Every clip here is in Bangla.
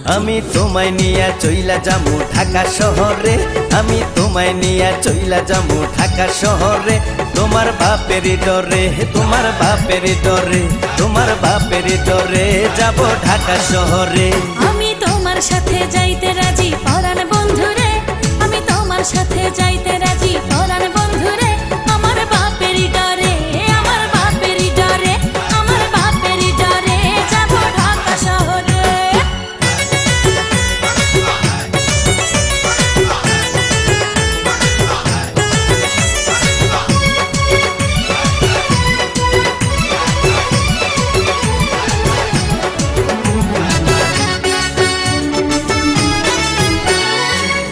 আমি তোমায় নিয়া চইলা যামু ঢাকা শহরে, আমি তোমায় নিয়া চইলা যামু ঢাকা শহরে। তোমার বাপের ডরে, তোমার বাপের ডরে, তোমার বাপের ডরে যাব ঢাকা শহরে। আমি তোমার সাথে যাইতে রাজি পরাণ বন্ধুরে, আমি তোমার সাথে যাইতে রাজি পরাণ বন্ধুরে। আমার বাপের ডরে, আমার বাপের ডরে, আমার বাপের ডরে যাব ঢাকা শহরে।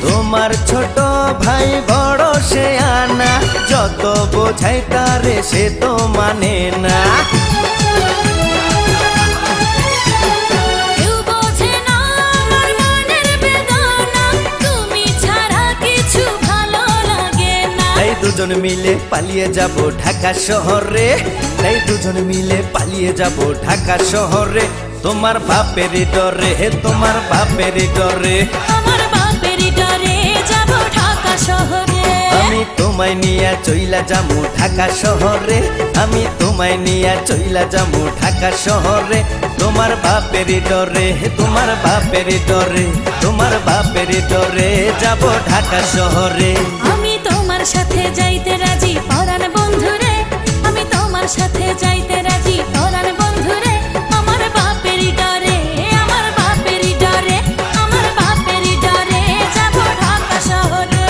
তোমার ছোট ভাই বড় সে আনা, যত বোঝাই তারে সে তো মানে না। কেউ বোঝে না আমার মনের বেদনা, তুমি ছাড়া কিছু ভালো লাগে না। তাই দুজন মিলে পালিয়ে যাব ঢাকা শহরে, তাই দুজন মিলে পালিয়ে যাব ঢাকা শহরে। তোমার বাপের ডরে, তোমার বাপের ডরে, আমার বাপের ডরে যাব ঢাকা শহরে। আমি তোমায় নিয়া চইলা যামু ঢাকা শহরে, আমি তোমায় নিয়া চইলা যামু ঢাকা শহরে। তোমার বাপের ডরে, তোমার বাপের ডরে, তোমার বাপের ডরে যাব ঢাকা শহরে। আমি তোমার সাথে যাইতে রাজি পরাণ বন্ধুরে, আমি তোমার সাথে যাইতে রাজি পরাণ বন্ধুরে। আমার বাপের ডরে, আমার বাপের ডরে, আমার বাপের ডরে যাব ঢাকা শহরে।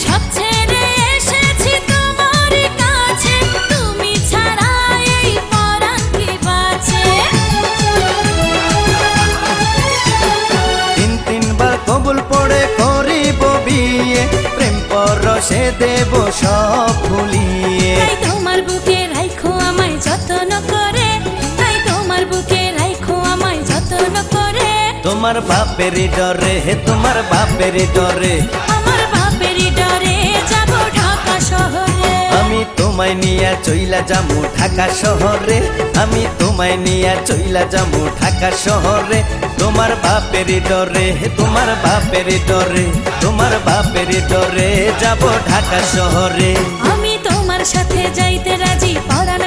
সব ছেড়ে এসেছি তোমার কাছে, তুমি ছাড়া এই পরাণ কি বাঁচে। তিন তিনবার কবুল পড়ে করিব বিয়ে, প্রেম পরশে দেব সব ভুলিয়ে। তাই তোমার বুকে রাখো আমায় যত্ন করে, তাই তোমার বুকে রাখো আমায় যত্ন করে। তোমার বাপের ডরে, তোমার বাপের ডরে, আমার বাপের ডরে যাব ঢাকা শহরে। আমি তোমায় নিয়া চইলা যামু ঢাকা শহরে, আমি তোমায় নিয়া চইলা যামু ঢাকা শহরে। তোমার বাপের ডরে, তোমার বাপের ডরে, তোমার বাপের ডরে যাব ঢাকা শহরে। আমি তোমার সাথে যাইতে রাজি পরাণ